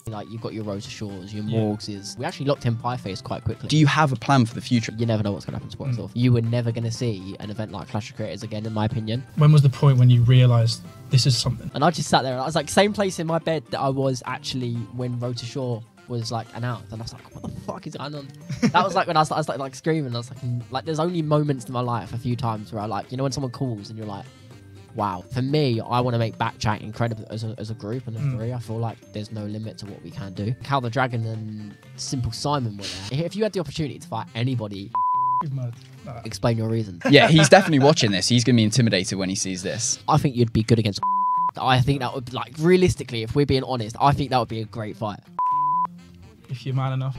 Like, you've got your Rota Shores, your Morgses. We actually locked in Pieface quite quickly. Do you have a plan for the future? You never know what's going to happen to Sports Off. You were never going to see an event like Clash of Creators again, in my opinion. When was the point when you realised this is something? And I just sat there and I was like, same place in my bed that I was actually when Rota Shore was like announced, and I was like, what the fuck is going on? That was like when I started like screaming. I was like, there's only moments in my life, a few times, where I like, you know, when someone calls and you're like, wow. For me, I want to make Backchat incredible as a group and a three. I feel like there's no limit to what we can do. Cal the Dragon and Simple Simon were there. If you had the opportunity to fight anybody, explain your reasons. Yeah, he's definitely watching this. He's going to be intimidated when he sees this. I think you'd be good against. I think that would, like, realistically, if we're being honest, I think that would be a great fight. If you're man enough.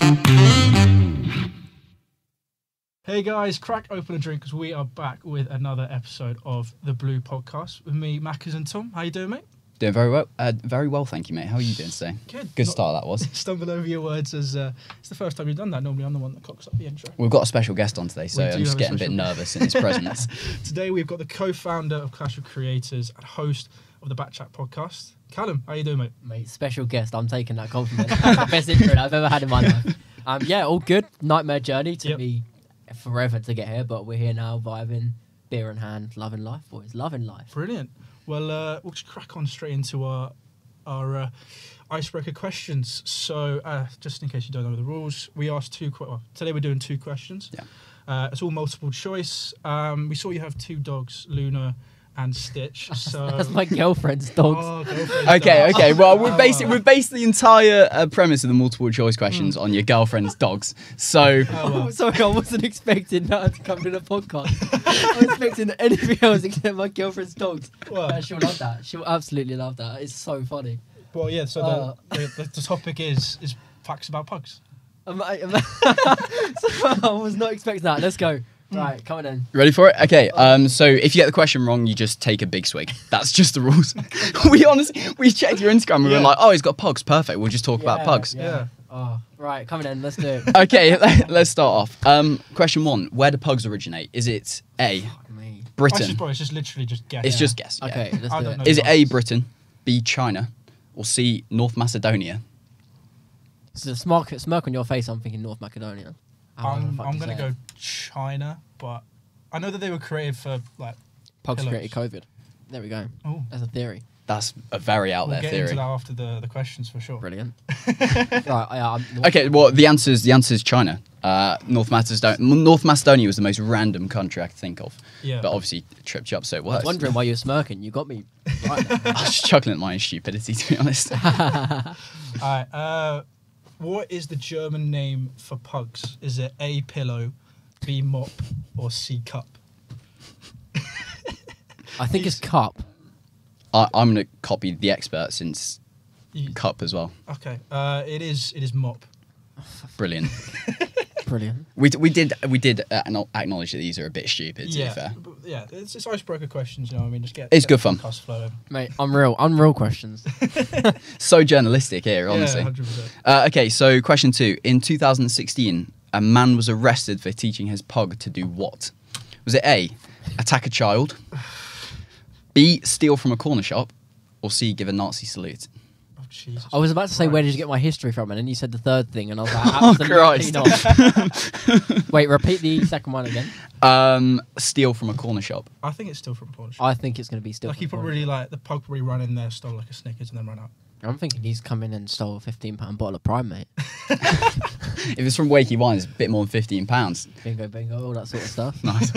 Hey guys, crack open a drink because we are back with another episode of the Blue Podcast with me, Mackers and Tom. How you doing, mate? Doing very well. Very well, thank you, mate. How are you doing today? Good start that was. Stumble over your words as it's the first time you've done that. Normally I'm the one that cocks up the intro. We've got a special guest on today, so I'm just getting a bit nervous in his presence. Today we've got the co-founder of Clash of Creators and host of the Backchat podcast. Callum, how you doing, mate? Mate, special guest. I'm taking that compliment. That's the best intro I've ever had in my life. Yeah, all good. Nightmare journey. Took me forever to get here, but we're here now, vibing, beer in hand, loving life, boys. Loving life. Brilliant. Well, we'll just crack on straight into our icebreaker questions. So, just in case you don't know the rules, we asked today we're doing 2 questions. Yeah. It's all multiple choice. We saw you have 2 dogs, Luna and Stitch. So that's my girlfriend's dogs. Oh, girlfriend's Okay. dogs. Well, we've based the entire premise of the multiple choice questions on your girlfriend's dogs. So, Sorry, I wasn't expecting that to come to the podcast. I was expecting anything else except my girlfriend's dogs. Well, She'll love that. She'll absolutely love that. It's so funny. well, yeah. So the topic is facts about pugs. So I was not expecting that. Let's go. Right, come on in. ready for it? Okay. So if you get the question wrong, you just take a big swig. That's just the rules. we checked your Instagram and we were like, oh, he's got pugs. Perfect. We'll just talk about pugs. Yeah. Oh, right, coming in. Let's do it. Okay, let's start off. Question 1: where do pugs originate? Is it A, Britain? It's just literally just guess. It's just guess. Yeah. Okay, let's do it. Is it A, Britain, B, China, or C, North Macedonia? So the smirk on your face, I'm thinking North Macedonia. I'm going to go China, but I know that they were created for, like, pugs pillows. created COVID. There we go. Oh. That's a theory. That's a very out there We'll get theory. into that after the questions for sure. Brilliant. Right, Okay, well, the answer is China. North Macedonia was the most random country I could think of. Yeah. But obviously it tripped you up, so it I worked. was wondering why you were smirking. You got me right there. I was chuckling at my own stupidity, to be honest. Alright, what is the German name for pugs? Is it A, pillow, B, mop, or C, cup? I think it's cup. I'm going to copy the expert since cup as well. Okay, it is mop. Brilliant. Brilliant. We did acknowledge that these are a bit stupid, to be fair. Yeah, it's icebreaker questions, you know what I mean? Just get It's good fun. the podcast flowing. Mate, unreal questions. So journalistic here, honestly. Yeah, 100%. Okay, so question 2. In 2016, a man was arrested for teaching his pug to do what? Was it A, attack a child, B, steal from a corner shop, or C, give a Nazi salute? Oh, Jesus I was about to say, Christ. where did you get my history from? And then you said the third thing, and I was like, Oh, absolutely Christ. not. Wait, repeat the second one again. Steal from a corner shop. I think it's still from Polish. I think it's going to be still. Like, he probably, like, the pug probably ran in there, stole, like, a Snickers and then ran out. I'm thinking he's come in and stole a £15 bottle of Prime, mate. If it's from Wakey Wine, it's a bit more than £15. Bingo, all that sort of stuff. Nice.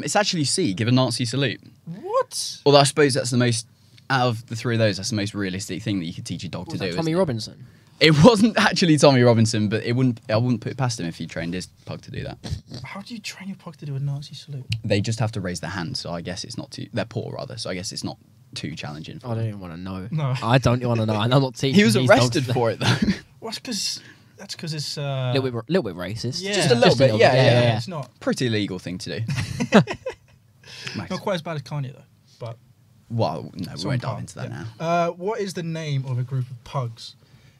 It's actually C, give a Nazi salute. What? Although I suppose that's the most, out of the 3 of those, that's the most realistic thing that you could teach a dog to do. Tommy Robinson. It wasn't actually Tommy Robinson, but I wouldn't put it past him if he trained his pug to do that. How do you train your pug to do a Nazi salute? They just have to raise their hand, so I guess it's not too... Their paw, rather, so I guess it's not too challenging. I don't even want to know. No. I don't want to know, and I'm not teaching. He was these arrested dogs for it, though. Well, that's because it's... little bit racist. Yeah. Just a little bit, yeah. It's not Pretty illegal thing to do. not quite as bad as Kanye, though. But Well, no, we won't dive into that now. What is the name of a group of pugs?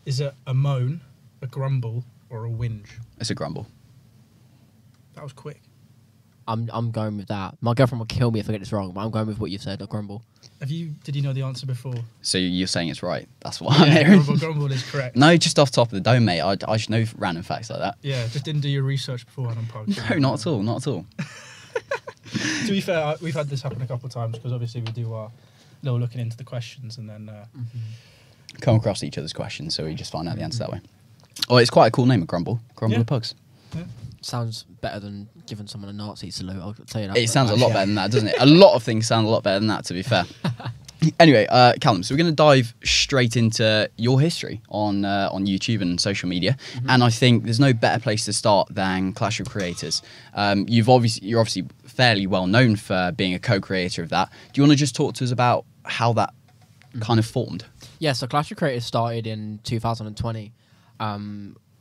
Is it a moan, a grumble, or a whinge? It's a grumble. That was quick. I'm going with that. My girlfriend will kill me if I get this wrong, but I'm going with what you've said, grumble. Did you know the answer before? So you're saying it's right? That's what I'm hearing. Grumble is correct. No, just off the top of the dome, mate. I should know random facts like that. Yeah, just didn't do your research beforehand on Pug. No, not at all. Not at all. To be fair, we've had this happen a couple of times because obviously we do our little looking into the questions and then Come across each other's questions, so we just find out the answer that way. Oh, it's quite a cool name, a Grumble. Grumble Yeah. the Pugs. Yeah. Sounds better than giving someone a Nazi salute. I'll tell you that. It sounds a lot better than that, doesn't it? A lot of things sound a lot better than that, to be fair. Anyway, Callum, so we're going to dive straight into your history on YouTube and social media, and I think there's no better place to start than Clash of Creators. You're obviously fairly well known for being a co-creator of that. Do you want to just talk to us about how that kind of formed? Yeah, so Clash of Creators started in 2020.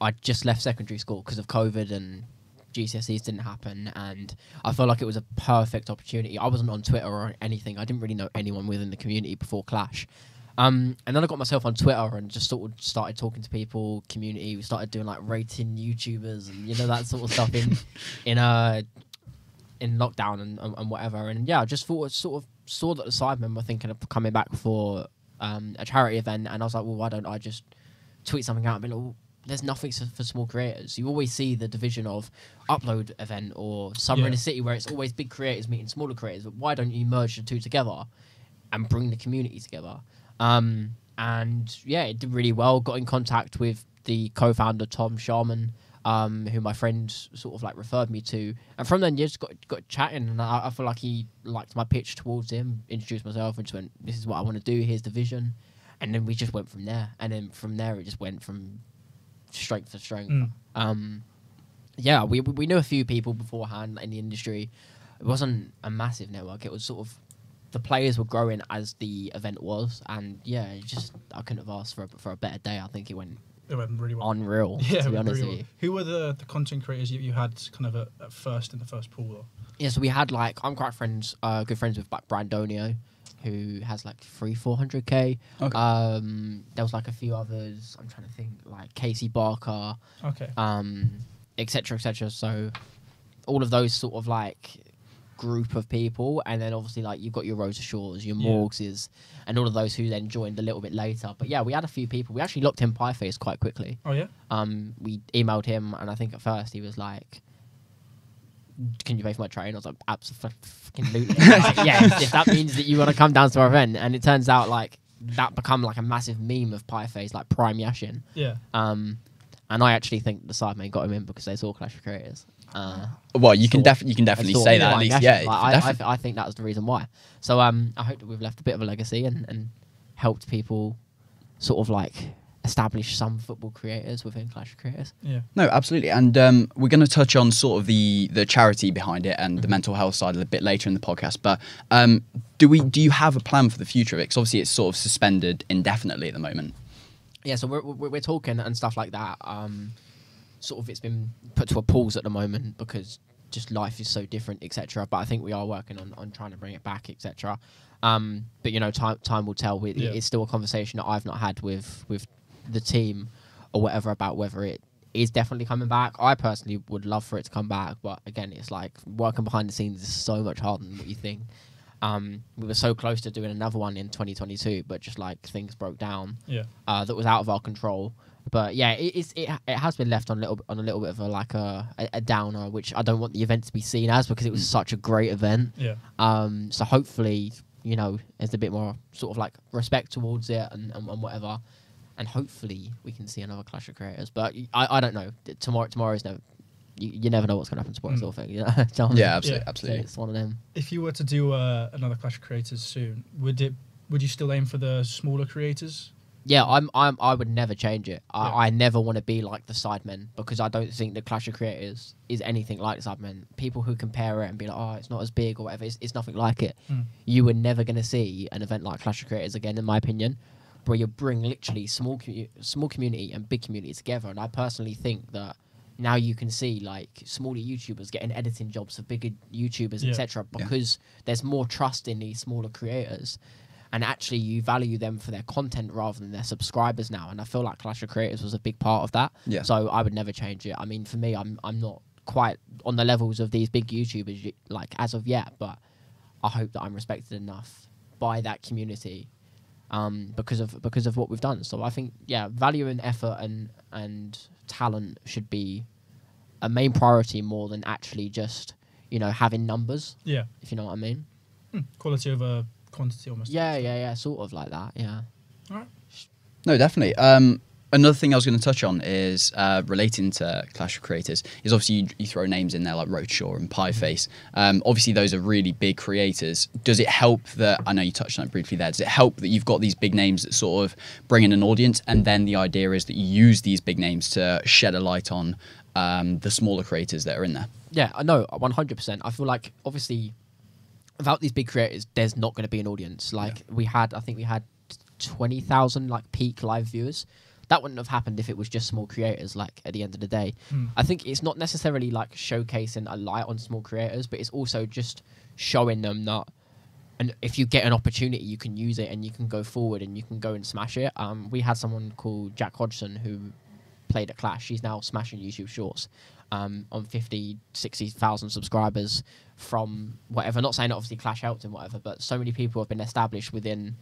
I just left secondary school because of COVID and GCSEs didn't happen, and I felt like it was a perfect opportunity. I wasn't on Twitter or anything. I didn't really know anyone within the community before Clash. And then I got myself on Twitter and just sort of started talking to people, community. We started doing like rating YouTubers and that sort of stuff in lockdown and whatever. And yeah, I just sort of saw that the Sidemen were thinking of coming back for a charity event, and I was like, well, why don't I just tweet something out and be like, oh, there's nothing for small creators. You always see the division of upload event or summer in a city where it's always big creators meeting smaller creators, but why don't you merge the two together and bring the community together? And yeah, it did really well. Got in contact with the co-founder Tom Sharman, who my friend sort of like referred me to, and from then just got chatting, and I feel like he liked my pitch towards him, introduced myself and just went, this is what I want to do, here's the vision, and then we just went from there, and then from there it just went from strength to strength. Yeah, we knew a few people beforehand in the industry. It wasn't a massive network, it was sort of the players were growing as the event was, and yeah, I couldn't have asked for a better day. I think it went really well. Unreal, Yeah, to be honest really with you. Who were the content creators you had kind of at first in the first pool? Or? Yeah, so we had like, I'm quite good friends with like Brandonio, who has like 400k. Okay. There was like a few others. I'm trying to think, like Casey Barker. Okay. Etc. Etc. So all of those sort of like group of people, and then obviously like you've got your Rosa Shores, your Morgses, and all of those who then joined a little bit later. But yeah, we had a few people. We actually locked in Pieface quite quickly. Oh yeah. We emailed him, and I think at first he was like, can you pay for my train? I was like, absolutely. Like, yeah, if that means that you want to come down to our event. And it turns out like that become like a massive meme of Pieface, like Prime Yashin. Yeah. And I actually think the Sidemen got him in because they saw Clash of Creators. Well, you can definitely say that at least. Yashin. Yeah, like, I think that was the reason why. So I hope that we've left a bit of a legacy and helped people sort of like establish some football creators within Clash of Creators. Yeah. No, absolutely. And we're going to touch on sort of the charity behind it and the mental health side a bit later in the podcast. But do you have a plan for the future of it? Because obviously it's sort of suspended indefinitely at the moment. Yeah, so we're talking and stuff like that. Sort of it's been put to a pause at the moment because just life is so different, etc. But I think we are working on trying to bring it back, etc. But time will tell. It's still a conversation that I've not had with the team or whatever about whether it is definitely coming back. I personally would love for it to come back, but again, it's like working behind the scenes is so much harder than what you think. We were so close to doing another one in 2022, but just like things broke down. Yeah. That was out of our control. But yeah, it has been left on a little bit of a downer, which I don't want the event to be seen as because it was such a great event. Yeah. So hopefully, there's a bit more sort of like respect towards it and whatever. And hopefully we can see another Clash of Creators. But I don't know. Tomorrow's never... You never know what's going to happen to sports thing. Yeah, absolutely, Yeah. absolutely. So it's one of them. If you were to do another Clash of Creators soon, would you still aim for the smaller creators? Yeah, I would never change it. Yeah. I never want to be like the Sidemen because I don't think the Clash of Creators is anything like the Sidemen. People who compare it and be like, oh, it's not as big or whatever, it's nothing like it. You were never going to see an event like Clash of Creators again, in my opinion, where you bring literally small community and big community together. And I personally think that now you can see like smaller YouTubers getting editing jobs for bigger YouTubers, etc. Because there's more trust in these smaller creators. And actually, you value them for their content rather than their subscribers now. And I feel like Clash of Creators was a big part of that. Yeah. So I would never change it. I mean, for me, I'm not quite on the levels of these big YouTubers like as of yet, but I hope that I'm respected enough by that community because of what we've done. So I think value and effort and talent should be a main priority more than actually just having numbers. Yeah, if you know what I mean. Quality over quantity, almost. Yeah, sort of like that. Yeah. All right. No, definitely. Another thing I was going to touch on is relating to Clash of Creators is obviously you throw names in there like Roadshaw and Pieface. Obviously, those are really big creators. Does it help that, I know you touched on it briefly there, does it help that you've got these big names that sort of bring in an audience, and then the idea is that you use these big names to shed a light on the smaller creators that are in there? Yeah, I know, 100%. I feel like, obviously, without these big creators, there's not going to be an audience. Like, I think we had 20,000 like peak live viewers. That wouldn't have happened if it was just small creators, like, at the end of the day. I think it's not necessarily, like, showcasing a light on small creators, but it's also just showing them that, and if you get an opportunity, you can use it and you can go forward and you can go and smash it. We had someone called Jack Hodgson who played at Clash. He's now smashing YouTube Shorts on 50, 60,000 subscribers from whatever. Not saying obviously Clash helped him, whatever, but so many people have been established within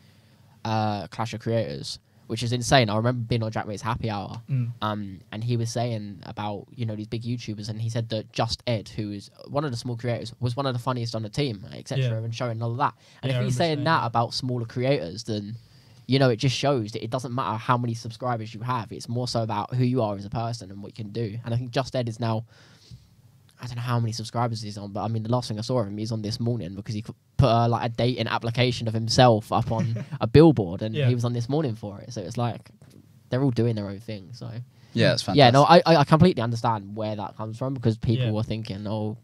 Clash of Creators, which is insane. I remember being on Jack Mate's Happy Hour, and he was saying about these big YouTubers, and he said that Just Ed, who is one of the small creators, was one of the funniest on the team, etc., and showing all of that. And if he's saying that about smaller creators, then it just shows that it doesn't matter how many subscribers you have. It's more so about who you are as a person and what you can do. And I think Just Ed is now, I don't know how many subscribers he's on, but I mean, the last thing I saw of him, he's on this morning because he put a dating application of himself up on a billboard, and he was on this morning for it. So it's like they're all doing their own thing. So yeah, it's fantastic. Yeah, no, I completely understand where that comes from, because people were thinking, oh,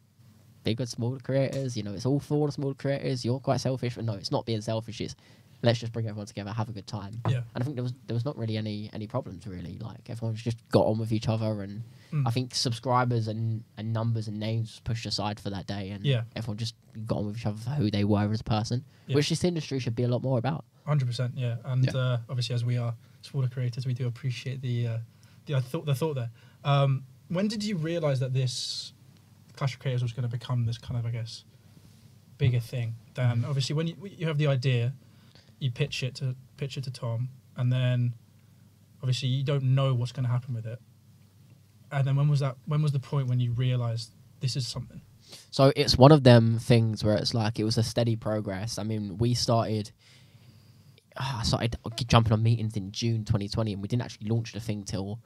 bigger, smaller creators, it's all for the smaller creators. You're quite selfish, but no, it's not being selfish. It's let's just bring everyone together, have a good time. Yeah. And I think there was not really any problems really. Like, everyone's just got on with each other, and I think subscribers and numbers and names pushed aside for that day, and everyone just got on with each other for who they were as a person, which this industry should be a lot more about. 100%, yeah. And obviously, as we are smaller creators, we do appreciate the thought there. When did you realise that this Clash of Creators was going to become this kind of, I guess, bigger thing? Then obviously, when you have the idea, you pitch it to Tom, and then obviously you don't know what's going to happen with it. And then when was the point when you realised this is something? So it's one of them things where it's like it was a steady progress. I mean, I started jumping on meetings in June 2020, and we didn't actually launch the thing till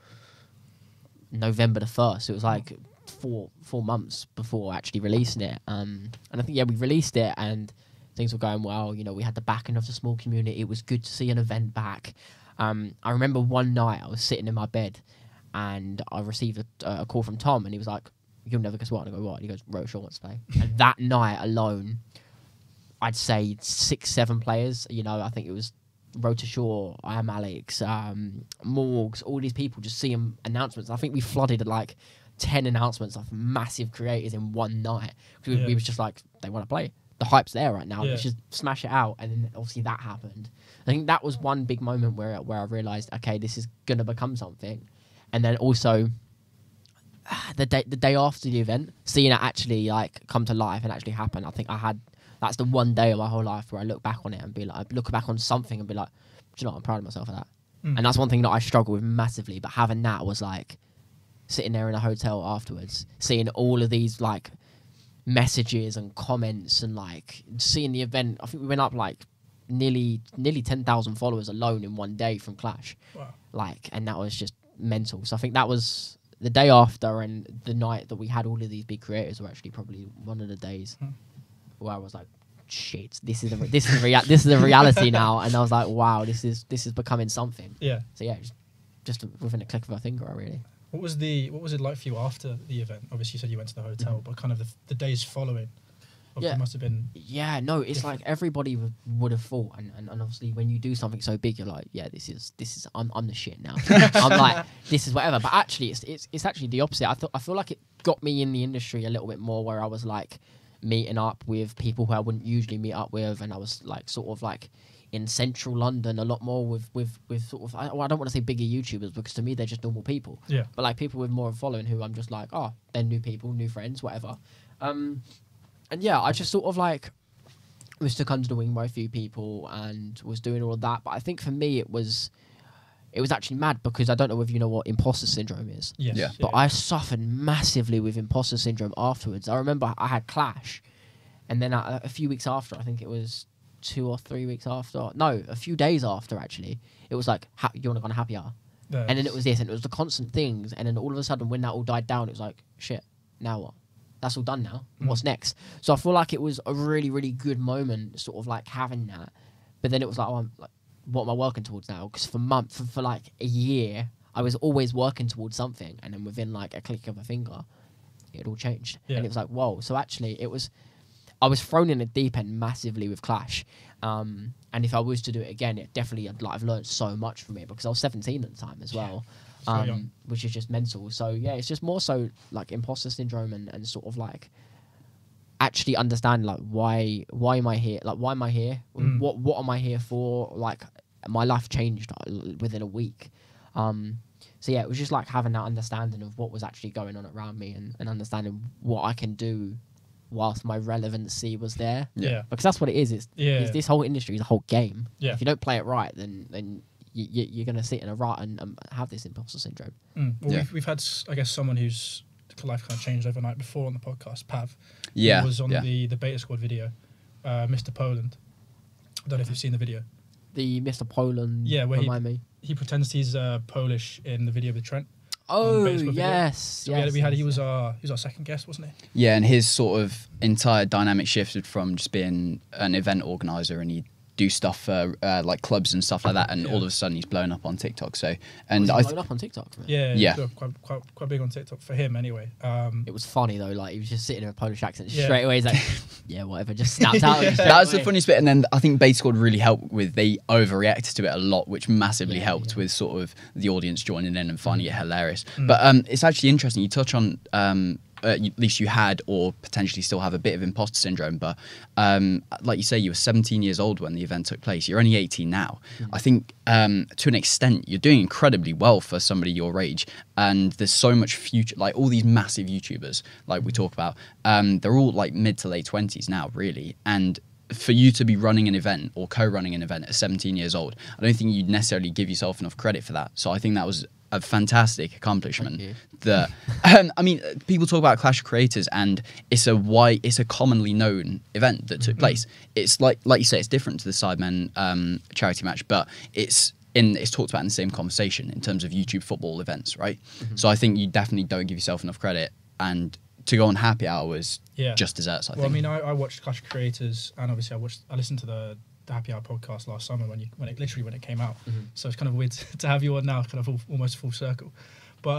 November the 1st. It was like four months before actually releasing it. And I think we released it, and things were going well. We had the backing of the small community. It was good to see an event back. I remember one night I was sitting in my bed, and I received a call from Tom, and he was like, "You'll never guess what." And I go, "What?" And he goes, "Roadshaw wants to play." And that night alone, I'd say 6-7 players. I think it was Road to Shore, I Am Alex, Morgs, all these people just seeing announcements. I think we flooded like 10 announcements of massive creators in one night. We was just like, they want to play. The hype's there right now. Let's just smash it out. And then obviously that happened. I think that was one big moment where I realised, okay, this is going to become something. And then also the day after the event, seeing it actually like come to life and actually happen, I think that's the one day of my whole life where I look back on it and be like, look back on something and be like, do you know what, I'm proud of myself for that. And that's one thing that I struggle with massively. But having that was like sitting there in a hotel afterwards, seeing all of these like messages and comments, and like seeing the event. I think we went up like nearly 10,000 followers alone in one day from Clash. Wow. Like, and that was just mental. So I think that was the day after, and the night that we had all of these big creators were actually probably one of the days where I was like, shit, this is the reality now. And I was like, wow, this is becoming something. Yeah. So yeah, just within a click of a finger, really. What was it like for you after the event? Obviously, you said you went to the hotel, but kind of the days following, obviously must have been. Yeah, no, it's different. Like everybody would have thought, and obviously when you do something so big, you're like, yeah, this is I'm the shit now. I'm like, this is whatever. But actually, it's actually the opposite. I feel like it got me in the industry a little bit more, where I was like, meeting up with people who I wouldn't usually meet up with, and I was like sort of like in central London a lot more with sort of I don't want to say bigger YouTubers, because to me they're just normal people. Yeah. But like people with more of a following who I'm just like, oh, they're new people, new friends, whatever. And yeah, I just sort of like was took under the wing by a few people and was doing all of that. But I think for me it was actually mad, because I don't know if you know what imposter syndrome is. Yes. Yeah. But I suffered massively with imposter syndrome afterwards. I remember I had Clash, and then a few weeks after, I think it was 2 or 3 weeks after, no, a few days after actually, it was like, you want to go on a happy hour? And then it was this, and it was the constant things, and then all of a sudden when that all died down, it was like, shit, now what? That's all done now. What's next? So I feel like it was a really, really good moment, sort of like having that. But then it was like, oh, I'm like, what am I working towards now? Because for like a year, I was always working towards something, and then within like a click of a finger, it all changed. Yeah. And it was like, whoa. So actually, I was thrown in the deep end massively with Clash. And if I was to do it again, it definitely I've learned so much from it, because I was 17 at the time as well. So young. Which is just mental. So yeah, it's just more so like imposter syndrome and sort of like actually understand like why am I here? Like why am I here? What am I here for? Like my life changed within a week. So yeah, it was just like having that understanding of what was actually going on around me, and understanding what I can do whilst my relevancy was there. Yeah. Because that's what it is. It's this whole industry is a whole game. Yeah. If you don't play it right, then you're going to sit in a rut and have this imposter syndrome. Well, Yeah. we've had, I guess, someone whose life kind of changed overnight before on the podcast, Pav. Yeah. Who was on yeah. the Beta Squad video, Mr. Poland. I don't know if you've seen the video. The Mr. Poland, Yeah, where remind me. he pretends he's Polish in the video with Trent. Oh, Beta Squad video. yes. So yes, he yes. was our second guest, wasn't he? Yeah, and his sort of entire dynamic shifted from just being an event organizer, and he'd do stuff for like clubs and stuff like that, and all of a sudden he's blown up on TikTok. So, and Was I he blown up on TikTok, man? Yeah. Yeah. Quite big on TikTok for him, anyway. It was funny though, like he was just sitting in a Polish accent Yeah. straight away. He's like, yeah, whatever, just snapped out. that was the funniest bit. And then I think Beta Squad really helped with, they overreacted to it a lot, which massively helped with sort of the audience joining in and finding it hilarious. But it's actually interesting. You touch on at least you had, or potentially still have, a bit of imposter syndrome. But like you say, you were 17 years old when the event took place. You're only 18 now. I think to an extent, you're doing incredibly well for somebody your age. And there's so much future, like all these massive YouTubers, like we talk about, they're all like mid to late 20s now, really. And for you to be running an event or co-running an event at 17 years old, I don't think you'd necessarily give yourself enough credit for that. So I think that was a fantastic accomplishment. That I mean, people talk about Clash of Creators, and it's a commonly known event that took place. It's like you say, it's different to the Sidemen charity match, but it's talked about in the same conversation in terms of YouTube football events, right? So I think you definitely don't give yourself enough credit, and to go on happy hour was just desserts. I think. I mean, I watched Clash of Creators, and obviously I listened to the Happy Hour podcast last summer when it came out. So it's kind of weird to have you on now, kind of almost full circle. But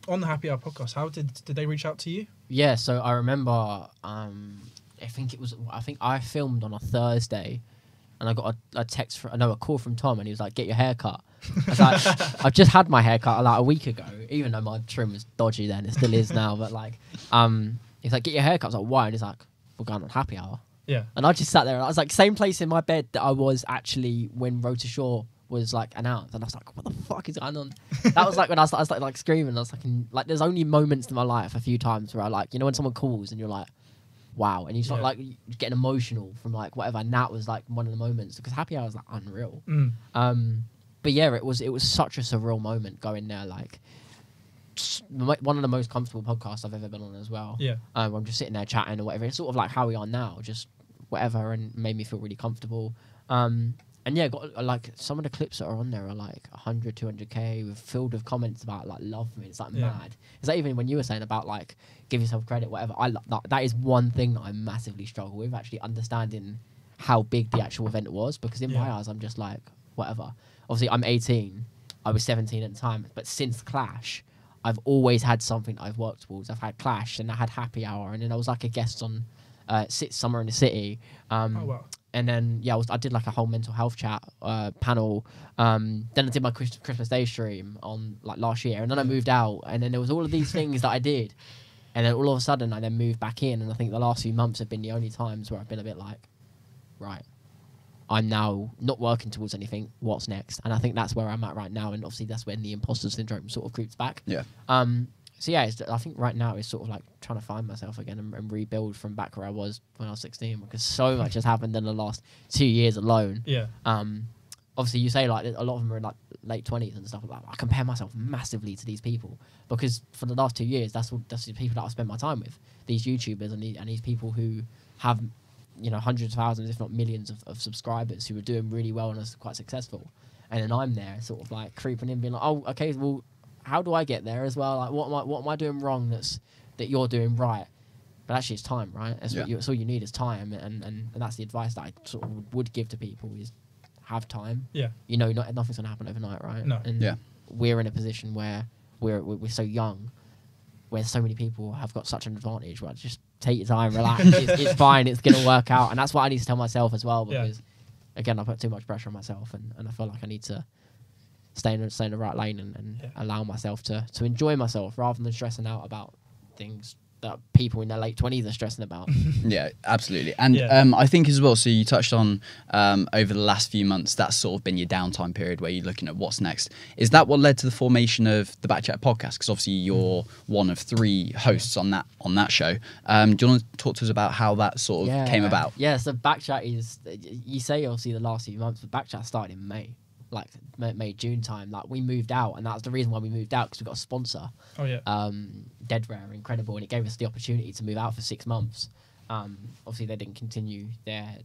on the Happy Hour podcast, how did they reach out to you? Yeah, so I remember, I think I filmed on a Thursday, and I got a call from Tom, and he was like, "Get your hair cut." I was like, I've just had my hair cut like a week ago, even though my trim was dodgy then, it still is now. But like, he's like, "Get your hair cut." I was like, "Why?" And he's like, "We're going on Happy Hour." Yeah. And I just sat there, and I was like, same place in my bed that I was actually when Road to Shore was like announced, and I was like, what the fuck is going on? That was like when I was like screaming. I was like, there's only moments in my life, a few times, where I like, you know, when someone calls and you're like, wow, and you start like getting emotional from like whatever, and that was like one of the moments, because Happy Hour was like unreal. But yeah, it was such a surreal moment going there, like one of the most comfortable podcasts I've ever been on as well. Yeah. I'm just sitting there chatting or whatever. It's sort of like how we are now, just whatever, and made me feel really comfortable. And yeah, got like some of the clips that are on there are like 100, 200k, with filled with comments about like love me. It's like mad. Is that even when you were saying about like give yourself credit, whatever? That is one thing that I massively struggle with, actually understanding how big the actual event was, because in my eyes I'm just like whatever. Obviously I'm 18, I was 17 at the time, but since Clash, I've always had something that I've worked towards. I've had Clash, and I had Happy Hour, and then I was like a guest on Summer in the City. Oh wow. And then I did like a whole mental health chat panel. Then I did my Christmas Day stream on like last year, and then I moved out, and then there was all of these things that I did. And then all of a sudden I then moved back in, and I think the last few months have been the only times where I've been a bit like, right, I'm now not working towards anything. What's next? And I think that's where I'm at right now. And obviously that's when the imposter syndrome sort of creeps back. Yeah. So yeah, I think right now it's sort of like trying to find myself again and rebuild from back where I was when I was 16, because so much has happened in the last 2 years alone. Yeah. Obviously you say like a lot of them are in like late 20s and stuff like that. I compare myself massively to these people because for the last 2 years, that's the people that I spent my time with. These YouTubers and these people who have, you know, hundreds of thousands, if not millions of subscribers who are doing really well and are quite successful. And then I'm there sort of like creeping in being like, oh, okay, well, how do I get there as well? Like, what am I doing wrong that you're doing right? But actually, it's time, right? That's all you need is time, and that's the advice that I sort of would give to people is have time. Yeah. You know, nothing's gonna happen overnight, right? No. And we're in a position where we're so young, where so many people have got such an advantage. Where just take your time, relax. It's fine. It's gonna work out, and that's what I need to tell myself as well. Because again, I put too much pressure on myself, and I feel like I need to stay in the right lane and allow myself to enjoy myself rather than stressing out about things that people in their late 20s are stressing about. Yeah, absolutely. And I think as well, so you touched on over the last few months, that's sort of been your downtime period where you're looking at what's next. Is that what led to the formation of the Backchat podcast? Because obviously you're one of 3 hosts on that show. Do you want to talk to us about how that sort of came about? Yeah, so Backchat is, you say obviously the last few months, but Backchat started in May. Like May, June time, like we moved out, and that's the reason why we moved out, because we got a sponsor. Oh yeah. Dead Rare, incredible, and it gave us the opportunity to move out for 6 months. Obviously they didn't continue their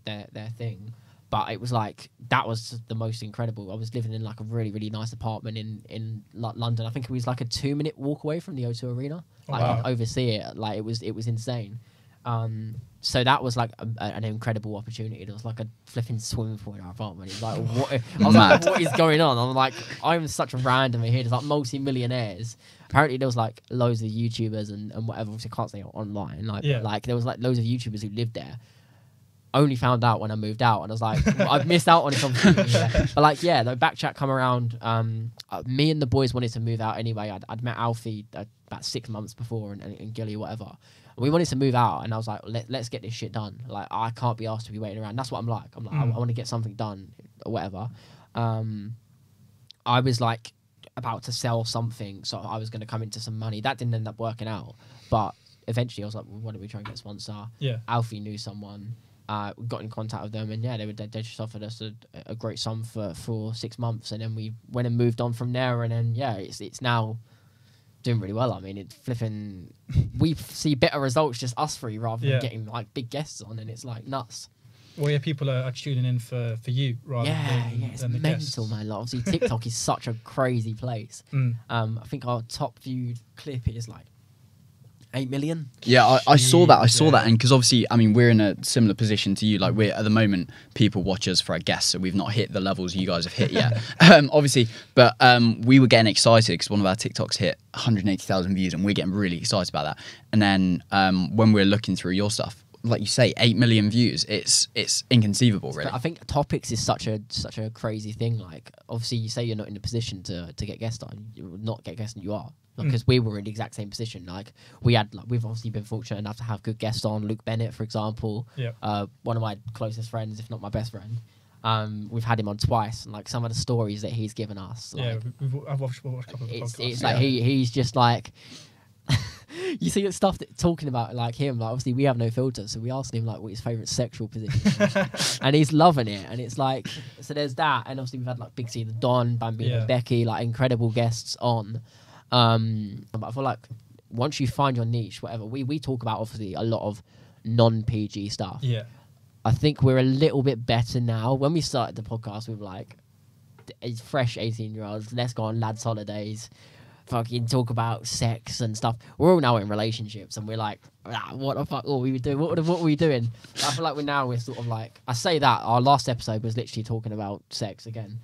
thing, but it was like that was the most incredible. I was living in like a really really nice apartment in London. I think it was like a 2-minute walk away from the O2 Arena. Like I could oversee it. Like it was insane. So that was like an incredible opportunity. It was like a flipping swimming pool in our apartment. It was like, I was like, what is going on? I'm like, I'm such a random here. There's like multi-millionaires. Apparently there was like loads of YouTubers and whatever. Obviously I can't say online. Like there was like loads of YouTubers who lived there. Only found out when I moved out, and I was like, I've missed out on this opportunity. But like, yeah, the Backchat come around. Me and the boys wanted to move out anyway. I'd met Alfie about 6 months before, and Gilly or whatever. We wanted to move out, and I was like, let's get this shit done. Like, I can't be asked to be waiting around. That's what I'm like. I'm like, I want to get something done or whatever. I was like about to sell something, so I was going to come into some money. That didn't end up working out, but eventually I was like, well, why don't we try and get a sponsor? Yeah. Alfie knew someone. We got in contact with them, and yeah, they just offered us a great sum for 6 months, and then we went and moved on from there, and then yeah, it's now doing really well. I mean, it's flipping. We see better results just us 3 rather than getting like big guests on, and it's like nuts. Well, yeah, people are tuning in for you rather than it's the mental, guests. man. Like, obviously, TikTok is such a crazy place. I think our top viewed clip is like 8 million. Yeah, I saw that. I saw that, and because obviously, I mean, we're in a similar position to you. Like, we're at the moment, people watch us for a guest, so we've not hit the levels you guys have hit yet. Obviously, but we were getting excited because one of our TikToks hit 180,000 views, and we're getting really excited about that. And then when we're looking through your stuff, like you say, 8 million views. It's inconceivable, really. I think topics is such a crazy thing. Like, obviously, you say you're not in a position to get guests on. You not get guests on, you are. Because we were in the exact same position. Like, we've obviously been fortunate enough to have good guests on. Luke Bennett, for example, one of my closest friends, if not my best friend. We've had him on twice, and like some of the stories that he's given us. Like, I've watched a couple of podcasts. It's like he's just like. You see stuff talking about like him. Like, obviously we have no filter, so we asked him like what his favourite sexual position is, and he's loving it. And it's like, so there's that, and obviously we've had like Big C, the Don, Bambino, Becky, like incredible guests on. But I feel like once you find your niche, whatever, we talk about obviously a lot of non-PG stuff. Yeah, I think we're a little bit better now. When we started the podcast, we were like, it's fresh 18-year-olds. Let's go on lads' holidays. Fucking talk about sex and stuff. We're all now in relationships, and we're like, what the fuck? What were we doing? What were we doing? I feel like we're sort of like, I say that our last episode was literally talking about sex again.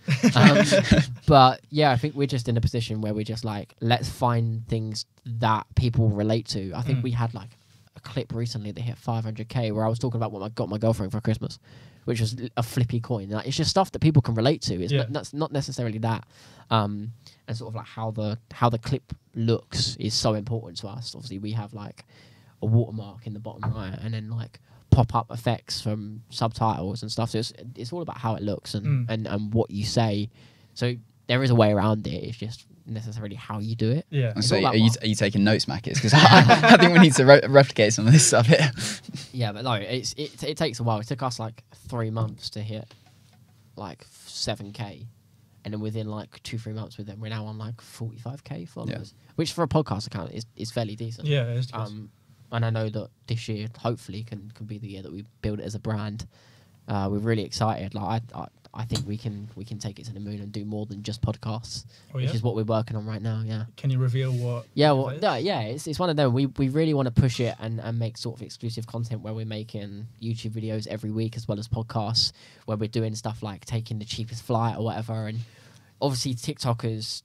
But yeah, I think we're just in a position where we're just like, let's find things that people relate to. I think we had like a clip recently that hit 500k where I was talking about what I got my girlfriend for Christmas, which was a flippy coin. Like, it's just stuff that people can relate to. It's not necessarily that. And sort of like how the clip looks is so important to us. Obviously, we have like a watermark in the bottom right, and then like pop-up effects from subtitles and stuff. So it's all about how it looks and what you say. So there is a way around it. It's just necessarily how you do it. Yeah. So are you taking notes, Mackers? Because I think we need to replicate some of this stuff here. Yeah, but no, it takes a while. It took us like 3 months to hit like 7k, and then within like 2-3 months with them, we're now on like 45k followers, which for a podcast account is fairly decent. Yeah, it is good. And I know that this year hopefully can be the year that we build it as a brand. We're really excited. Like I think we can take it to the moon and do more than just podcasts, which is what we're working on right now. Yeah. Can you reveal what? Yeah. Well, it's one of them. We really want to push it and make sort of exclusive content where we're making YouTube videos every week as well as podcasts where we're doing stuff like taking the cheapest flight or whatever. And obviously TikTokers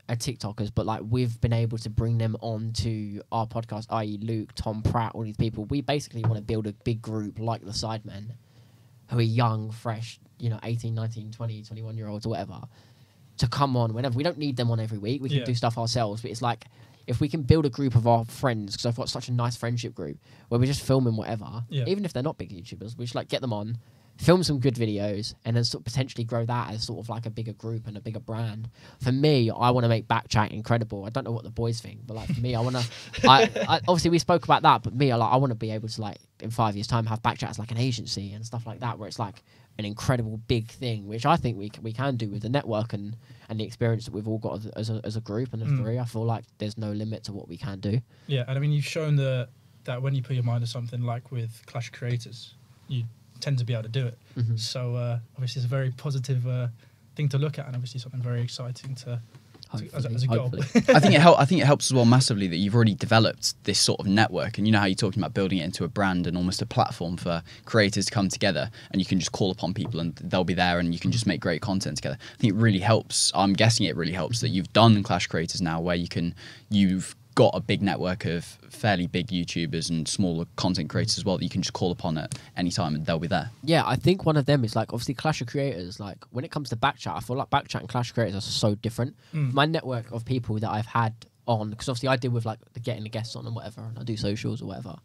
are TikTokers, but like we've been able to bring them on to our podcast, i.e. Luke, Tom, Pratt, all these people. We basically want to build a big group like the Sidemen who are young, fresh, 18, 19, 20, 21-year-olds or whatever, to come on whenever. We don't need them on every week. We can do stuff ourselves. But it's like, if we can build a group of our friends, because I've got such a nice friendship group, where we're just filming whatever, even if they're not big YouTubers, we just like get them on, film some good videos, and then sort of potentially grow that as sort of like a bigger group and a bigger brand. For me, I want to make Backchat incredible. I don't know what the boys think, but like for me, I want to. I obviously we spoke about that, but me, I want to be able to like in 5 years' time have Backchat as like an agency and stuff like that, where it's like an incredible big thing, which I think we can do with the network and the experience that we've all got as a group and as three. I feel like there's no limit to what we can do. Yeah, and I mean you've shown that when you put your mind to something, like with Clash of Creators, you tend to be able to do it. So obviously it's a very positive thing to look at, and obviously something very exciting as a goal. I think it helps as well massively that you've already developed this sort of network, and you know how you're talking about building it into a brand and almost a platform for creators to come together, and you can just call upon people and they'll be there, and you can just make great content together. I think it really helps. I'm guessing it really helps that you've done Clash Creators now, where you've got a big network of fairly big YouTubers and smaller content creators as well that you can just call upon at any time and they'll be there. Yeah, I think one of them is like obviously Clash of Creators. Like when it comes to Backchat, I feel like Backchat and Clash of Creators are so different. My network of people that I've had on, because obviously I deal with like getting the guests on and whatever, and I do socials or whatever.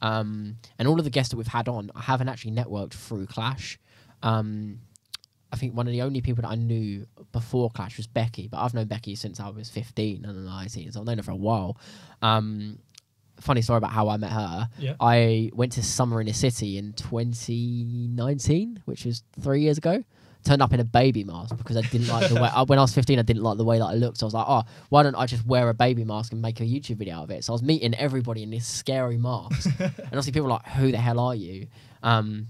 And all of the guests that we've had on, I haven't actually networked through Clash. I think one of the only people that I knew before Clash was Becky, but I've known Becky since I was 15 and 19, so I've known her for a while. Funny story about how I met her. Yeah. I went to Summer in the City in 2019, which was 3 years ago. Turned up in a baby mask because I didn't like the way... when I was 15, I didn't like the way that I looked. So I was like, oh, why don't I just wear a baby mask and make a YouTube video out of it? So I was meeting everybody in this scary mask. And obviously people were like, who the hell are you? And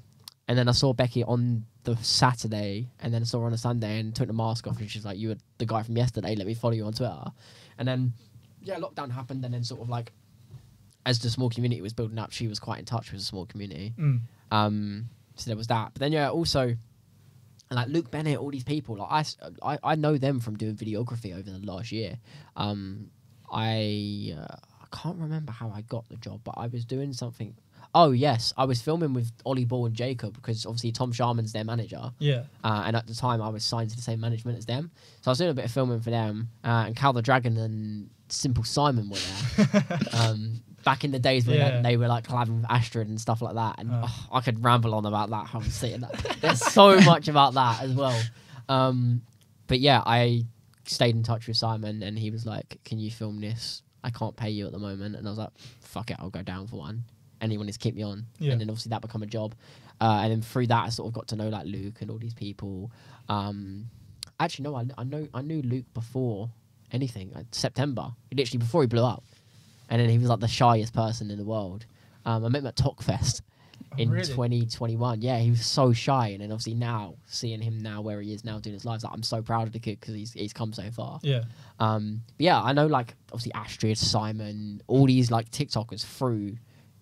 then I saw Becky on the Saturday, and then I saw her on a Sunday and took the mask off, and she's like, you were the guy from yesterday, let me follow you on Twitter. And then, lockdown happened, and then sort of like, as the small community was building up, she was quite in touch with the small community. So there was that. But then, also, like Luke Bennett, all these people, like I know them from doing videography over the last year. I can't remember how I got the job, but I was doing something... Oh, yes. I was filming with Ollie Ball and Jacob because obviously Tom Sharman's their manager. Yeah. And at the time, I was signed to the same management as them. So I was doing a bit of filming for them. And Cal the Dragon and Simple Simon were there. Back in the days when they were like collabing with Astrid and stuff like that. And I could ramble on about that. I was seeing that. There's so much about that as well. But yeah, I stayed in touch with Simon and he was like, can you film this? I can't pay you at the moment. And I was like, fuck it, I'll go down for one. And he wanted to keep me on, and then obviously that become a job, and then through that I sort of got to know like Luke and all these people. Actually, no, I knew Luke before anything. Like September, literally before he blew up, and then he was like the shyest person in the world. I met him at Talkfest in 2021. Yeah, he was so shy, and then obviously now seeing him now where he is now doing his lives, like, I'm so proud of the kid because he's come so far. Yeah. But yeah, I know like obviously Astrid, Simon, all these like TikTokers through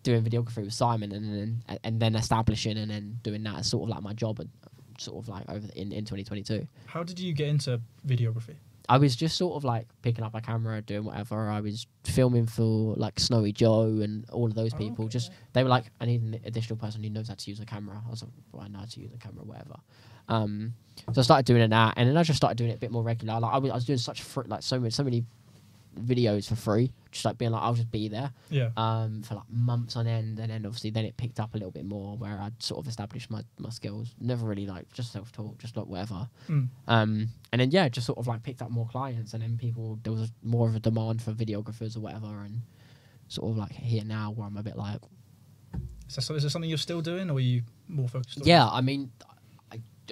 doing videography with Simon and then establishing and then doing that as sort of like my job and sort of like over in 2022. How did you get into videography? I was just sort of like picking up a camera, doing whatever. I was filming for like Snowy Joe and all of those people. Okay. Just they were like, I need an additional person who knows how to use a camera. I was like, well, I know how to use a camera, whatever. So I started doing that, and then I just started doing it a bit more regular. Like I was doing such so many videos for free, just like being like, I'll just be there. Yeah. For like months on end, and then obviously then it picked up a little bit more where I'd sort of established my skills. Never really like just self-taught, just like whatever. And then yeah, just sort of like picked up more clients, and then there was more of a demand for videographers or whatever, and sort of like here now where I'm a bit like, Is there something you're still doing, or are you more focused on? yeah, I mean,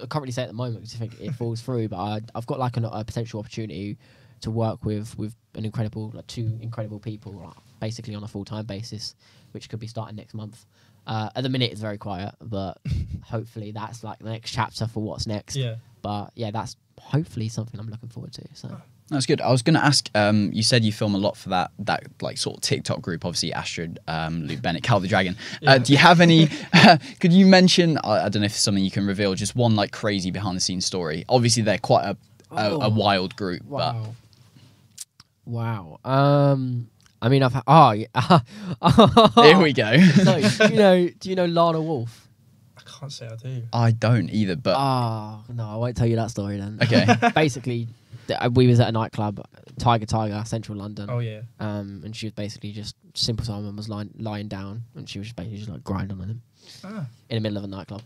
I can't really say at the moment because I think it falls through, but I've got like a potential opportunity to work with an incredible, like two incredible people, like, basically on a full-time basis, which could be starting next month. At the minute, it's very quiet, but hopefully that's like the next chapter for what's next. Yeah. But yeah, that's hopefully something I'm looking forward to. So That's good. I was going to ask, you said you film a lot for that like sort of TikTok group, obviously Astrid, Luke Bennett, Cal the Dragon. Yeah. Do you have any, could you mention, I don't know if it's something you can reveal, just one like crazy behind the scenes story? Obviously they're quite a wild group, wow. I mean, I've yeah. but here we go. So, do you know Lana Wolf? I can't say I do. I don't either, but Oh no, I won't tell you that story then. okay. Basically, we was at a nightclub, Tiger, Central London. Oh yeah. And she was basically just Simple Simon was lying down, and she was just basically just like grinding on him in the middle of a nightclub.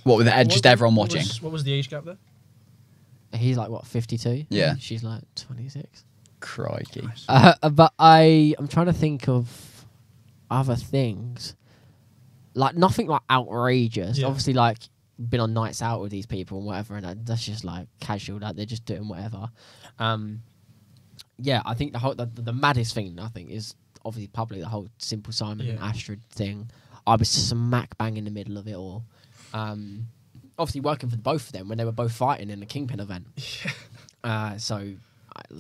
What with the just everyone watching? What was the age gap there? He's like what 52. Yeah. She's like 26. Crikey. Nice. But I'm trying to think of other things, like nothing like outrageous. Yeah. Obviously, like been on nights out with these people and whatever, and that's just like casual. Like they're just doing whatever. Yeah, I think the maddest thing I think is obviously publicly the whole Simple Simon and Astrid thing. I was smack bang in the middle of it all. Obviously working for both of them when they were both fighting in the Kingpin event. So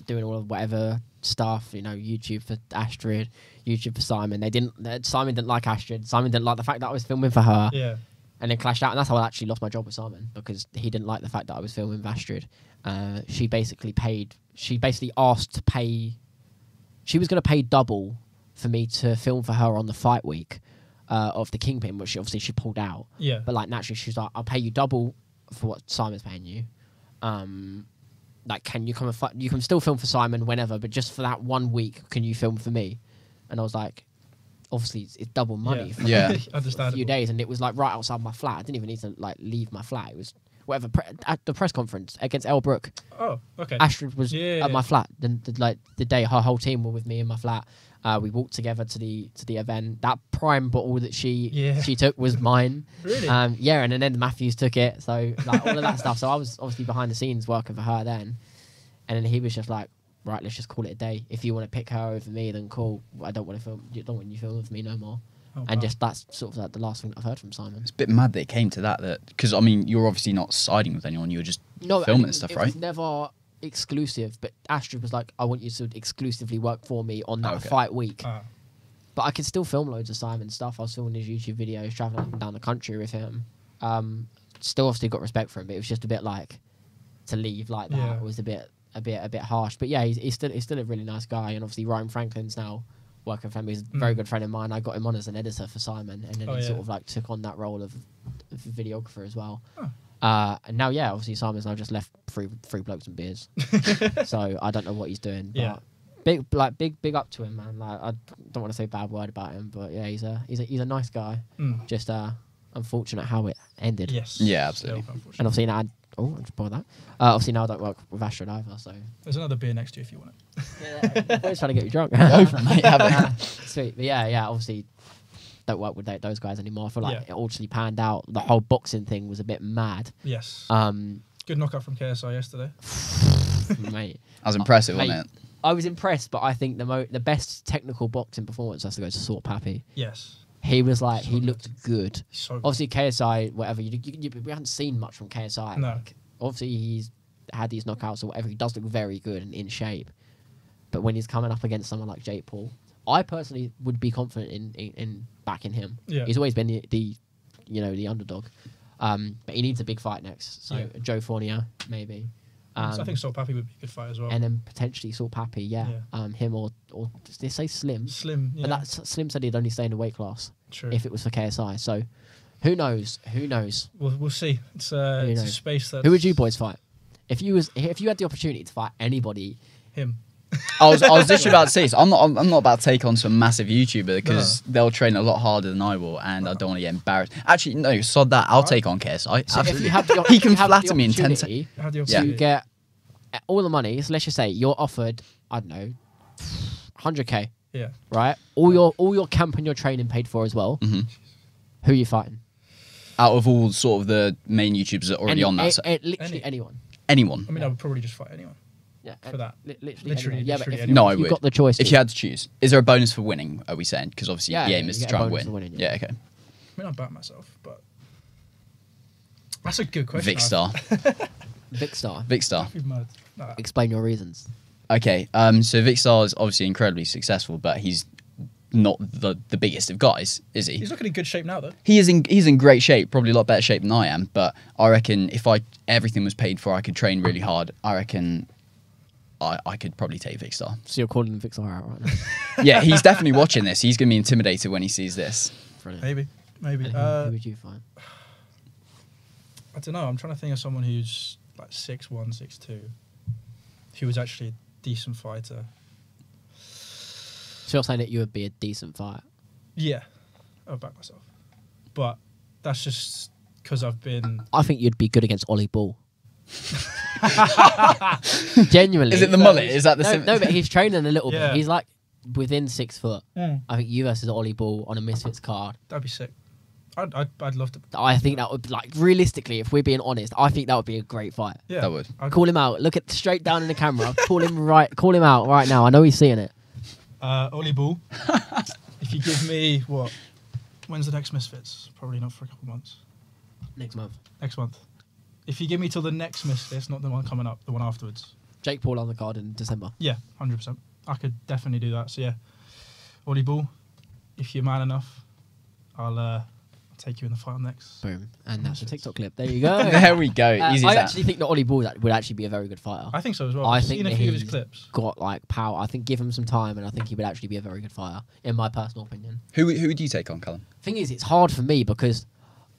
doing all of whatever stuff, YouTube for Astrid, YouTube for Simon. Simon didn't like Astrid. Simon didn't like the fact that I was filming for her. Yeah. And then clashed out, and that's how I actually lost my job with Simon, because he didn't like the fact that I was filming with Astrid. She basically asked to pay. She was going to pay double for me to film for her on the fight week of the Kingpin, which she pulled out. Yeah. But like naturally, she's like, I'll pay you double for what Simon's paying you. Like, can you come and fight? You can still film for Simon whenever, but just for that 1 week, can you film for me? And I was like, obviously, it's double money for a Understandable. few days, and it was like right outside my flat. I didn't even need to like leave my flat. It was whatever at the press conference against Elle Brooke. Oh, okay. Astrid was at my flat. The day her whole team were with me in my flat. We walked together to the event. That prime bottle that she took was mine. Really? Yeah, and then Matthews took it. So like all of that stuff. So I was obviously behind the scenes working for her then, and then he was just like, right, let's just call it a day. If you want to pick her over me, then cool. I don't want to film. Don't want you filming with me no more. Oh, And wow. just that's sort of like the last thing I've heard from Simon. It's a bit mad that it came to that because I mean you're obviously not siding with anyone. You're just filming and stuff, it right? was never exclusive, but Astrid was like, I want you to exclusively work for me on that Okay. fight week. Ah. But I could still film loads of Simon stuff. I was filming his YouTube videos, traveling up and down the country with him. Still obviously got respect for him, but it was just a bit like to leave like that was a bit harsh. But yeah, he's still a really nice guy, and obviously Ryan Franklin's now working for him. He's a very good friend of mine. I got him on as an editor for Simon, and then he sort of like took on that role of videographer as well. And now, obviously Simon's now just left three blokes and beers. So I don't know what he's doing. But big up to him, man. Like I don't want to say a bad word about him, but yeah, he's a nice guy. Just unfortunate how it ended. Yes. Yeah, absolutely. Still, unfortunately. And obviously now I just bought that. Obviously now I don't work with Astrid either, so There's another beer next to you if you want it. I'm always trying to get you drunk. Go for it, mate, have it. Sweet, but obviously don't work with those guys anymore. I feel like it actually panned out. The whole boxing thing was a bit mad. Yes. Um, Good knockout from KSI yesterday. mate, That was impressive, mate, wasn't it? I was impressed, but I think the best technical boxing performance has to go to Sort Pappy. Yes. He was like, So he good. looked good. So good. Obviously, KSI, whatever, we haven't seen much from KSI. No. Like, obviously, he's had these knockouts or whatever. He does look very good and in shape. But when he's coming up against someone like Jake Paul, I personally would be confident in backing him. Yeah. He's always been the underdog. But he needs a big fight next. So Joe Fournier, maybe. I think Salt Pappy would be a good fight as well. And then potentially Salt Pappy, yeah. Him or did they say Slim? Slim, yeah. But that's Slim said he'd only stay in the weight class. True. If it was for KSI. So who knows? Who knows? We'll see. It's a space that. Who would you boys fight? If you had the opportunity to fight anybody? Him. I was literally about to say, so I'm not about to take on some massive YouTuber because they'll train a lot harder than I will, and I don't want to get embarrassed. Actually, no, sod that. I'll take on KSI. So if you have the, he can flatter me in 10 seconds. You get all the money. So let's just say you're offered, I don't know, 100k. Yeah. Right. All your camp and your training paid for as well. Mm-hmm. Who are you fighting? Out of all sort of the main YouTubers that are already on that, literally anyone. Anyone. I mean, I would probably just fight anyone. Yeah, for that. Literally. Yeah, but anyone. No, I you've would. got the choice. If you had to choose, is there a bonus for winning? Are we saying? Because obviously the aim is you to get a try and bonus win. for winning, Yeah. Okay. I mean, I bat myself, but that's a good question. Vicstar. Vicstar. Vicstar. I'd be mad. Nah. Explain your reasons. Okay. So Vicstar is obviously incredibly successful, but he's not the biggest of guys, is he? He's looking in good shape now, though. He's in great shape, probably a lot better shape than I am. But I reckon if everything was paid for, I could train really hard. I reckon I could probably take Vicstar. So you're calling him Vicstar out right now? Yeah, he's definitely watching this. He's gonna be intimidated when he sees this. Brilliant. Maybe. And who would you fight? I don't know. I'm trying to think of someone who's like 6'1", 6'2", who was actually a decent fighter. So you're saying that you would be a decent fighter? Yeah, I would back myself. But that's just because I've been... I think you'd be good against Ollie Ball. Genuinely. Is it the mullet? Is that the... No, but he's training a little Yeah. bit. He's like within 6 foot. Mm. I think you versus Ollie Ball on a Misfits card. That'd be sick. I'd love to... I think that would, like, realistically, if we're being honest, I think that would be a great fight. Yeah, That would. Call him out. Look at straight down in the camera. Call him out right now. I know he's seeing it. Ollie Ball, if you give me, what? When's the next Misfits? Probably not for a couple of months. Next month. Next month. If you give me till the next Misfits, not the one coming up, the one afterwards. Jake Paul on the card in December. Yeah, 100%. I could definitely do that. So yeah, Ollie Ball, if you're man enough, I'll take you in the final next. Boom. And that's a TikTok clip. There you go. There we go. Easy I as that. actually think that Ollie Ball would actually be a very good fighter. I think so as well. I I've think seen a that few of his he's clips. got like power. I think give him some time, and I think he would actually be a very good fighter, in my personal opinion. Who would you take on, Callum? Thing is, it's hard for me because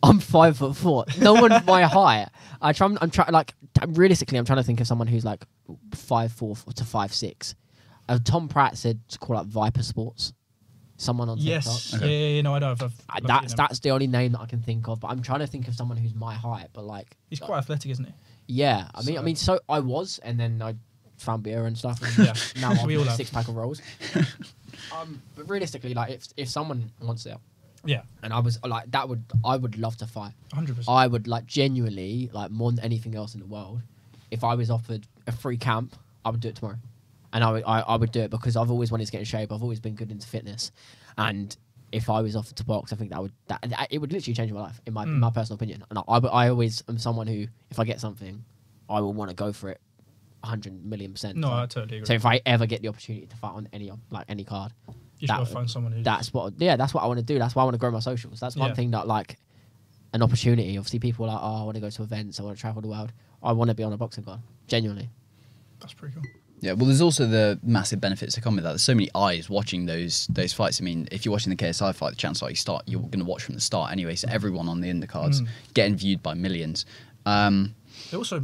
I'm 5'4". No one's my height. I'm trying realistically. I'm trying to think of someone who's like 5'4" to 5'6". Tom Pratt said to call up Viper Sports. Someone on Yes. TikTok. Okay. Yeah, no, I know. I've That's the only name that I can think of. But I'm trying to think of someone who's my height. But like, He's quite athletic, isn't he? yeah. So I was, and then I found beer and stuff. And Yeah. now I'm We all a have. 6-pack of rolls. But realistically, like, if someone wants it, Yeah, and I would love to fight. 100%. I would like genuinely, like, more than anything else in the world, if I was offered a free camp, I would do it tomorrow. And I would do it because I've always wanted to get in shape. I've always been good into fitness, and if I was offered to box, I think that it would literally change my life in my personal opinion. And I always am someone who, if I get something, I will want to go for it 100,000,000%. No, I totally agree. So if I ever get the opportunity to fight on any card, You just gotta find someone who's... that's what I want to do. That's why I want to grow my socials. That's one thing that, like, an opportunity. Obviously, people are like, oh, I want to go to events. I want to travel the world. I want to be on a boxing card. Genuinely. That's pretty cool. Yeah, well, there's also the massive benefits that come with that. There's so many eyes watching those fights. I mean, if you're watching the KSI fight, the chances are you're going to watch from the start anyway. So everyone on the undercards getting viewed by millions. It also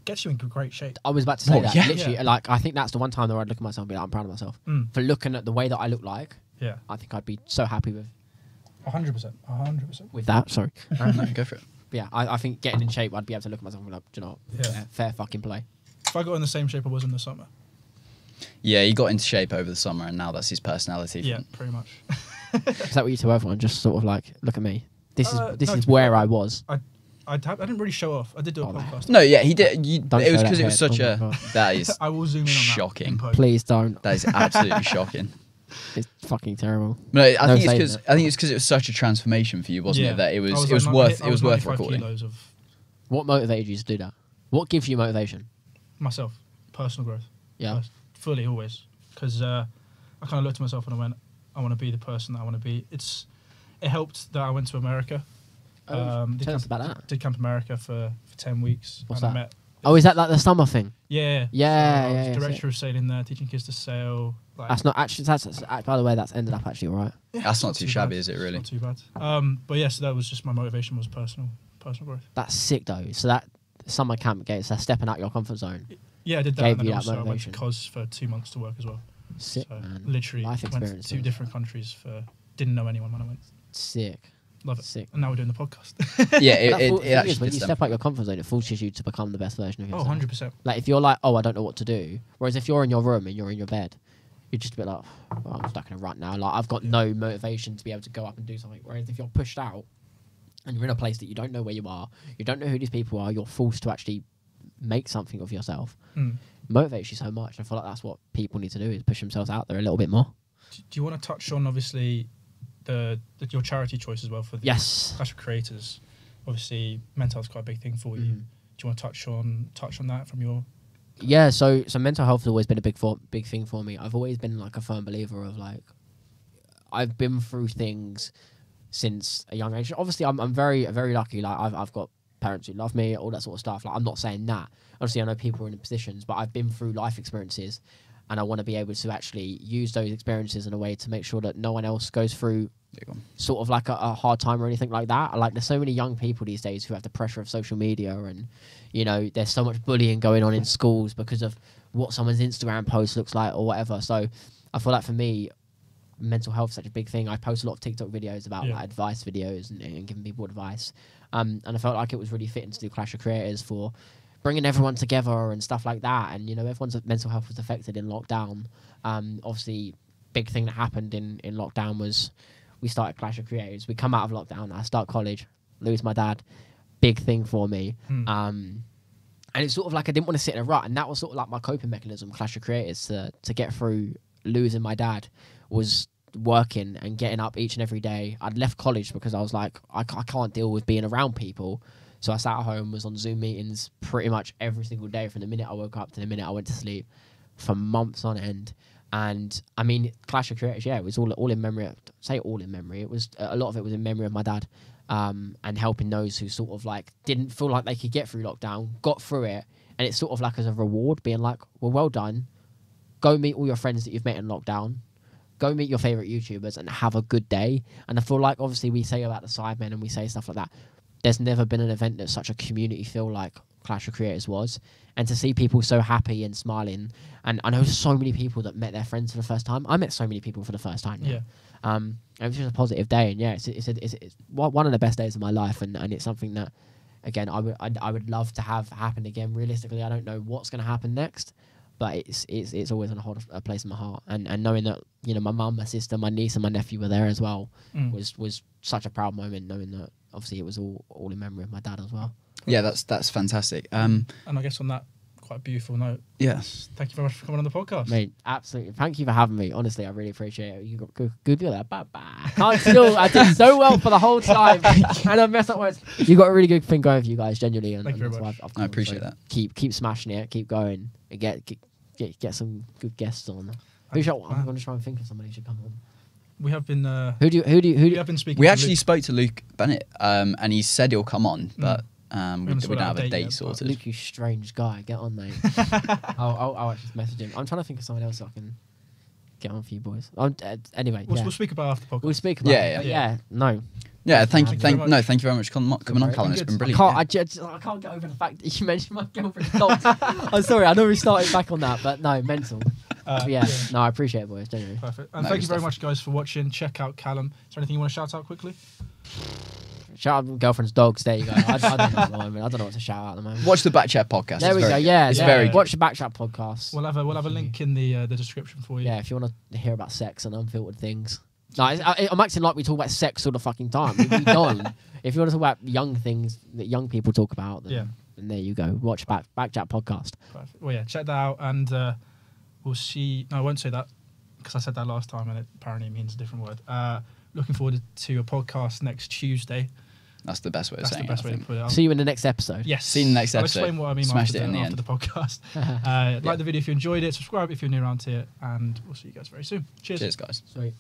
gets you in great shape. I was about to say that. yeah. Literally, like, I think that's the one time that I'd look at myself and be like, I'm proud of myself. For looking at the way that I look like, Yeah, I think I'd be so happy 100%. 100%. with that. Sorry. No, go for it. But yeah, I think getting in shape, I'd be able to look at myself and be like, do you know what? Yeah. Fair fucking play. If I got in the same shape I was in the summer. Yeah, he got into shape over the summer, and now that's his personality. Yeah, pretty much. Is that what you tell everyone? Just sort of like, look at me. This No, is to be where fair, I was. I didn't really show off. I did do a podcast. No, yeah, he did. Don't It was show because that it was head. such Oh my a. God. That is I will zoom in on that. shocking. in post. Please don't. That is absolutely shocking. It's fucking terrible. No, I No think saying it's because it was such a transformation for you, wasn't Yeah. it? That it was I like worth 95 recording. kilos of What motivated you to do that? What gives you motivation? myself, personal growth. Yeah. Fully, always. Because I kind of looked at myself and I went, I want to be the person that I want to be. It helped that I went to America. Tell us about that. Did Camp America for 10 weeks. What's and that? I met Oh, is that like the summer thing? Yeah. Yeah, So I was yeah, director of sailing there, teaching kids to sail. Like, That's not actually. That's by the way, that's ended up actually all right. yeah, That's it's not too shabby, bad. is it, really? It's not too bad. But yeah, so that was just my motivation was personal growth. That's sick though. So that summer camp gates, that's stepping out your comfort zone. Yeah, I did that. Gave And you then that also I went to motivation. COS for 2 months to work as well. Sick, So man. literally Life went to experiences. 2 different countries didn't know anyone when I went. Sick. Love it. Sick. And now we're doing the podcast. Yeah, That it thing is, actually when did you stem step from out your comfort zone, it forces you to become the best version of Oh, yourself. 100%. Like if you're like, oh, I don't know what to do. Whereas if you're in your room and you're in your bed, you're just a bit like, oh, I'm stuck in a rut now. Like I've got no motivation to be able to go up and do something. Whereas if you're pushed out and you're in a place that you don't know where you are, you don't know who these people are, you're forced to actually make something of yourself. Motivates you so much. I feel like that's what people need to do is push themselves out there a little bit more. Do you want to touch on obviously your charity choice as well for the Yes. Clash of Creators? Obviously, mental health is quite a big thing for you. Do you want to touch on that from your? Yeah, so mental health has always been a big thing for me. I've always been like a firm believer of like, I've been through things since a young age. Obviously, I'm very very lucky. Like I've got parents who love me, all that sort of stuff. Like I'm not saying that. Obviously, I know people are in positions, but I've been through life experiences, and I want to be able to actually use those experiences in a way to make sure that no one else goes through sort of like a hard time or anything like that. Like there's so many young people these days who have the pressure of social media, and you know there's so much bullying going on in schools because of what someone's Instagram post looks like or whatever. So I feel like for me, mental health is such a big thing. I post a lot of TikTok videos about like, advice videos and giving people advice, and I felt like it was really fitting to do Clash of Creators for bringing everyone together and stuff like that. And you know everyone's mental health was affected in lockdown. Obviously big thing that happened in lockdown was we started Clash of Creators. We come out of lockdown. I start college, lose my dad. Big thing for me. And it's sort of like I didn't want to sit in a rut. And that was sort of like my coping mechanism, Clash of Creators, to get through losing my dad was working and getting up each and every day. I'd left college because I was like, I can't deal with being around people. So I sat at home, was on Zoom meetings pretty much every single day from the minute I woke up to the minute I went to sleep for months on end. And I mean, Clash of Creators, yeah, it was all in memory. Say all in memory. It was a lot of it was in memory of my dad, and helping those who sort of like didn't feel like they could get through lockdown, got through it, and it's sort of like as a reward, being like, well done. Go meet all your friends that you've met in lockdown. Go meet your favorite YouTubers and have a good day. And I feel like obviously we say about the Sidemen and we say stuff like that. There's never been an event that's such a community feel like Clash of Creators was. And to see people so happy and smiling. And I know so many people that met their friends for the first time. I met so many people for the first time. Yeah. It was just a positive day. And yeah, it's one of the best days of my life. And it's something that, again, I would love to have happen again. Realistically, I don't know what's going to happen next. But it's always going to hold a place in my heart. And knowing that, you know, my mum, my sister, my niece and my nephew were there as well was such a proud moment, knowing that obviously it was all in memory of my dad as well. Yeah, that's fantastic. And I guess on that quite beautiful note, yes, thank you very much for coming on the podcast. Mate, absolutely. Thank you for having me. Honestly, I really appreciate it. You got good at that. Bye-bye. I did so well for the whole time. And I messed up words. You got a really good thing going for you guys, genuinely. And, thank you very much. I appreciate that. Keep smashing it. Keep going. And get some good guests on. I'm going to try and think of somebody who should come on. We have been. Who do you have been speaking? We to actually Luke. spoke to Luke Bennett, and he said he'll come on, but we don't have a date yet, sorted. Luke, you strange guy. Get on, mate. I'll actually message him. I'm trying to think of someone else I can get on for you boys. Anyway, we'll speak about it after the podcast. We'll speak about it. Yeah. No. Yeah, thank you very much for coming on, Good. Callum. It's been brilliant. I can't get over the fact that you mentioned my girlfriend's dogs. I'm sorry, I know we started back on that, but no, mental. No, I appreciate it, boys. Genuinely. Perfect. And thank you very much, guys, for watching. Check out Callum. Is there anything you want to shout out quickly? Shout out girlfriend's dogs. There you go. I don't know at the moment. I don't know what to shout out at the moment. Watch the Backchat podcast. There we go. Yeah, it's very good. Watch the Backchat podcast. We'll have a link in the description for you. Yeah, if you want to hear about sex and unfiltered things. No, I'm acting like we talk about sex all the fucking time. We don't. If you want to talk about young things that young people talk about, then there you go. Watch Backchat podcast. Perfect. Well, yeah, check that out, and we'll see. No, I won't say that because I said that last time, and it apparently means a different word. Looking forward to a podcast next Tuesday. That's the best way of saying it. That's the best way to put it. See you in the next episode. Yes. See you in the next I'll episode. explain what I mean Smashed after, it in the after end. the podcast. Like the video if you enjoyed it. Subscribe if you're new around here. And we'll see you guys very soon. Cheers. Cheers, guys. Sweet.